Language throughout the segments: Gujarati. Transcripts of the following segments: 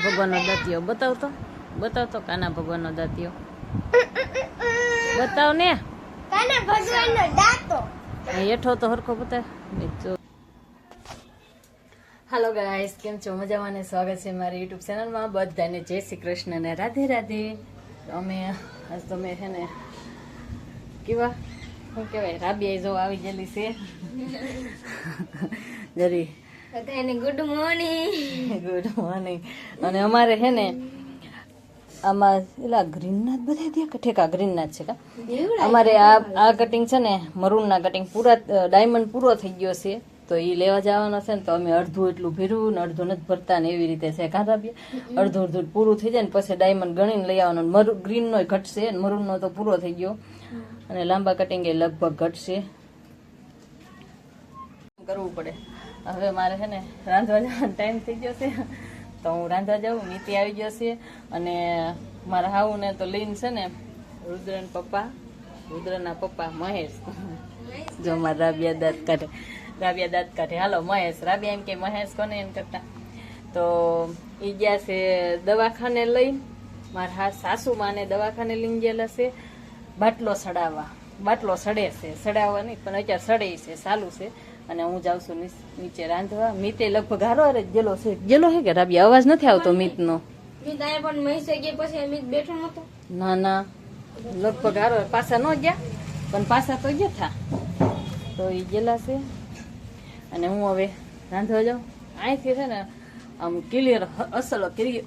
ભગવાનનો દાંતિયો બતાવતો બતાવતો કાના ભગવાનનો દાંતિયો બતાવ ને કાના ભગવાનનો દાંતો હેઠો તો હરખો બતાવ. હાલો ગાઈસ, કેમ છો? મજામાં ને? સ્વાગત છે મારી યુટ્યુબ ચેનલમાં. બધાને જય શ્રી કૃષ્ણ ને રાધે રાધે. અમે આજ તમે છે ને કેવા શું કહેવાય, રાબિયા જો આવી ગયેલી છે જરી. એને ગુડ મોર્નિંગ. Good morning. અને અમારે છે ને આમાં એલા ગ્રીનના જ બધા દે કે ઠેકા ગ્રીનના જ છે કા. અમારે આ કટિંગ છે ને મરૂનના કટિંગ પૂરા ડાયમંડ પૂરો થઈ ગયો છે, તો એ લેવા જવાનો છે ને, તો અમે અડધું એટલું ભર્યું ને અડધું નથી ભરતા ને એવી રીતે છે કાઢા. અડધું પૂરું થઈ જાય ને પછી ડાયમંડ ગણીને લઈ આવવાનો. ગ્રીનનો ઘટશે, મરૂનનો તો પૂરો થઈ ગયો, અને લાંબા કટિંગ એ લગભગ ઘટશે. કરવું પડે. હવે મારે છે ને રાંધવા જવાનો ટાઈમ થઈ ગયો છે, તો હું રાંધવા જાઉં. નીતિ આવી ગયો છે, અને મારા હાઉને તો લઈને છે ને રુદ્રના પપ્પા મહેશ. જો મારા રાબિયા દાંત કાઢે. હાલો મહેશ. રાબિયા એમ કે મહેશ કોને એમ કરતા. તો એ ગયા છે દવાખાને લઈને. મારા સાસુમાને દવાખાને લઈને ગયેલા છે બાટલો સડાવવા. બાટલો સડે છે, સડાવવા નહીં પણ અત્યારે સડે છે, ચાલુ છે. અને હું જાઉં છું નીચે રાંધવા. મીતે લગભગ હારો હારે ગેલો છે. ગેલો છે કે રાબિયા? અવાજ નથી આવતો મીતનો. ના ના, લગભગ હારો પાછા ન ગયા, પણ પાછા તો ગયા થા. તો એ ગયેલા છે, અને હું હવે રાંધવા જાઉં. અહીંથી છે ને આમ ક્લિયર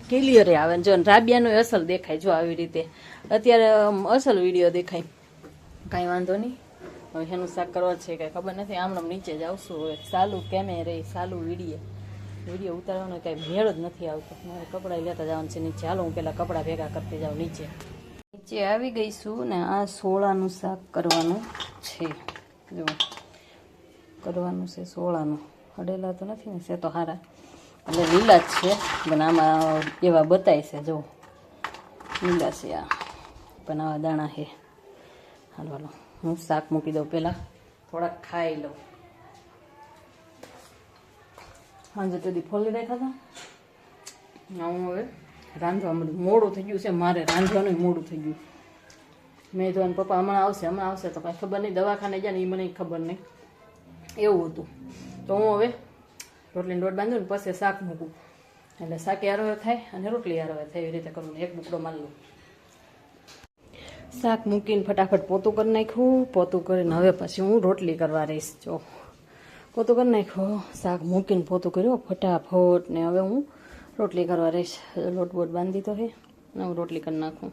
ક્લિયર આવે. જો રાબિયાનું અસલ દેખાય. જો આવી રીતે અત્યારે અસલ વિડીયો દેખાય. કાંઈ વાંધો નહીં. હવે એનું શાક કરવા છે કઈ ખબર નથી. આમણામ નીચે જ આવશું. હવે ચાલુ કેમેરે ચાલુ વિડીયો ઉતારવાનો કઈ ભેળ જ નથી આવતો. મારે કપડાં લેતા જવાનું છે નીચે. હાલો હું પેલા કપડાં ભેગા કરતી જાઉં નીચે. નીચે આવી ગઈ છું ને આ સોળાનું શાક કરવાનું છે. જો કરવાનું છે સોળાનું. હડેલા તો નથી ને, છે તો હારા, એટલે લીલા જ છે, પણ આમાં એવા બતાય છે. જો લીલા છે આ, પણ આવા દાણા છે. હાલો હાલો હું શાક મૂકી દઉં પહેલાં, થોડાક ખાઈ લઉં. સાંજે તો ફોલી રાખ્યા હતા. હું હવે રાંધવા મળ્યું. મોડું થઈ ગયું છે મારે, રાંધવાનું મોડું થઈ ગયું. મેં તો પપ્પા હમણાં આવશે તો કાંઈ ખબર નહીં. દવાખાને જાય ને એ મને ખબર નહીં, એવું હતું. તો હું હવે રોટલીને લોટ બાંધું ને પછી શાક મૂકું, એટલે શાક હારો થાય અને રોટલી હારો થાય. એવી રીતે કરું ને એક બુકડો મારી લઉં. શાક મૂકીને ફટાફટ પોતું કરી નાખ્યું. પોતું કરીને હવે પછી હું રોટલી કરવા રહીશ. જો પોતું કરી નાખ્યું, શાક મૂકીને પોતું કર્યું ફટાફટ, ને હવે હું રોટલી કરવા રહીશ. લોટ બોટ બાંધી તો હે ને હું રોટલી કરી નાખું.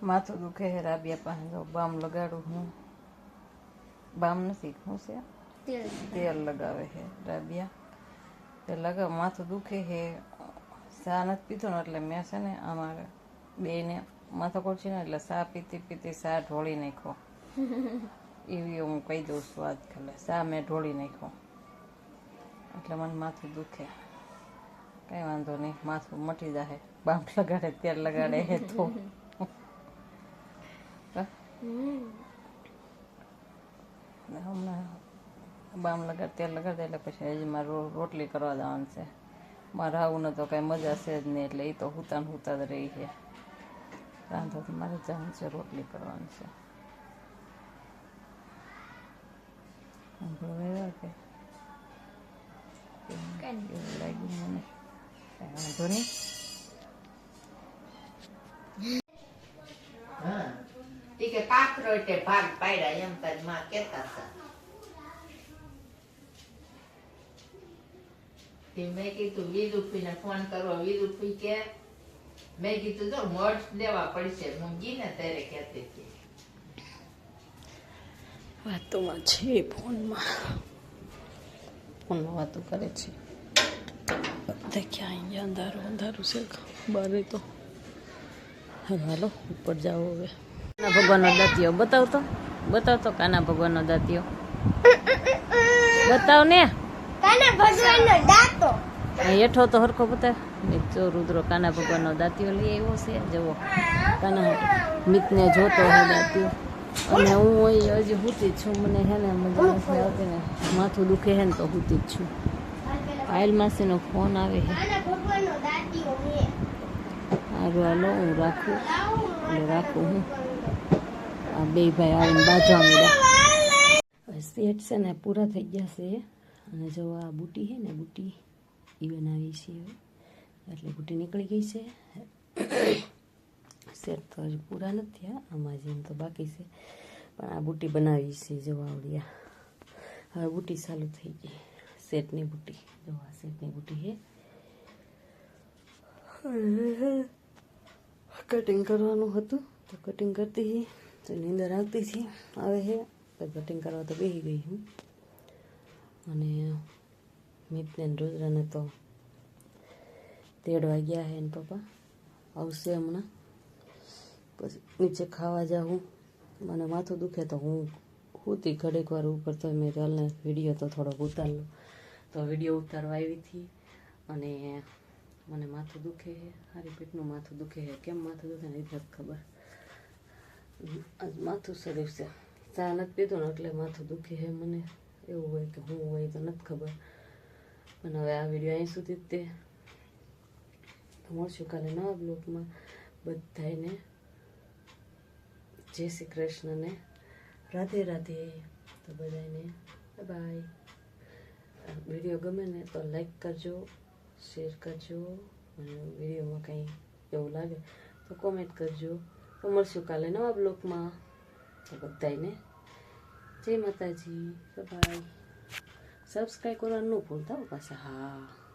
માથું દુખે હે રાબિયા પાસે જો બામ લગાડું હું. બામ નથી, શું છે? તેલ લગાવે છે રાબિયા. તેલ લગાવ, માથું દુખે છે. ચા નથી પીધો ને એટલે મેં છે ને અમારે બેને માથાકોટ છે ને એટલે ચા પીતી પીતી ચા ઢોળી નાખો. એવી હું કહી દઉં સ્વાદ ખાલે ચા મેં ઢોળી નાખો એટલે મને માથું દુખે. કઈ વાંધો નહીં, માથું મટી જાય. બામ લગાડે તેલ લગાડે હે તો હમણાં બામ લગાડ તેલ લગાડે એટલે પછી હજી મારે રોટલી કરવા જવાનું છે. મારે આવું ન તો કાંઈ મજા છે જ નહીં એટલે એ તો હુતા ને હુતા જ રહી છે. રાંધો મારે જવાનું છે, રોટલી કરવાની છે. કે એવું લાગ્યું મને, કાંઈ વાંધો નહીં. ઈ કે કાકરો એટલે ભાગ પાડ્યા એમ તારી માં કહેતા હતા. તે મેં કીધું વિદુફીને ફોન કરવો. વિદુફી કે મેં કીધું તો મોઢ દેવા પડશે મૂંગી ને ત્યારે કહેતી હતી. વાતોમાં છે, ફોનમાં વાતો કરે છે. ક્યાં અહીંયા અંધારું અંધારું છે બારે તો. હાલો ઉપર જાઓ હવે. કાના ભગવાનનો દાંતિયો બતાવતો કાના ભગવાનનો દાંતિયો બતાવ ને. કાના ભગવાનનો દાંતો. હેઠો તો હરખો બતાવ. જો રુદ્રો કાના ભગવાનનો દાંતિયો લઈ આવ્યો છે. જવો કાના મિતને જોતો હોય દાંતિયો. અને હું હોય હજી સૂતી જ છું. મને હે ને મજા નથી આવતી ને, માથું દુખે હે ને તો સૂતી જ છું. પાયલ માસીનો ફોન આવે છે. કાના ભગવાનનો દાંતિયો હે. સારું હાલો હું રાખું. એટલે રાખું હું. આ બે ભાઈ આવીને બાજવા મળ્યા. સેટ છે ને પૂરા થઈ ગયા છે. અને જો આ બુટી છે ને બુટી એ બનાવી છે હવે. એટલે બુટી નીકળી ગઈ છે. સેટ તો હજી પૂરા નથી થયા, આમાં જેમ તો બાકી છે. પણ આ બુટી બનાવી છે જો આવડ્યા. હવે બુટી ચાલુ થઈ ગઈ, સેટની બુટી. જો આ સેટની બુટી છે. કટિંગ કરવાનું હતું તો કટિંગ કરતી હતી, તો નીંદર આવતી હતી. આવે છે તો કટિંગ કરવા તો બેસી ગઈ હું. અને મિતને રુદ્રને તો તેડવા ગયા છે ને પપ્પા આવશે હમણાં. પછી નીચે ખાવા જાઉં. મને માથું દુખે તો હું સૂતી ઘડીક વાર ઉપર. તો મેં ચાલને વિડીયો તો થોડોક ઉતાર લો. તો વિડીયો ઉતારવા આવી હતી. અને મને માથું દુખે છે, હારી પેટનું માથું દુખે છે. કેમ માથું દુખે ને એ નથી ખબર. આજ માથું શરીર છે, ચા નથી પીધું ને એટલે માથું દુખે છે મને. એવું હોય કે હું હોય તો નથી ખબર. પણ હવે આ વિડીયો અહીં સુધી જ તે મળશું કાલે નવા બ્લોગમાં. બધાને જય શ્રી કૃષ્ણ ને રાધે રાધે. તો બધાને બાય. વિડીયો ગમે ને તો લાઈક કરજો, શેર કરજો. અને વિડીયોમાં કંઈ એવું લાગે તો કોમેન્ટ કરજો. તો મળશું કાલે નવા બ્લોગમાં. તો બધાને જય માતાજી, બાય. સબસ્ક્રાઈબ કરવાનું ન ભૂલતા પાછા. હા.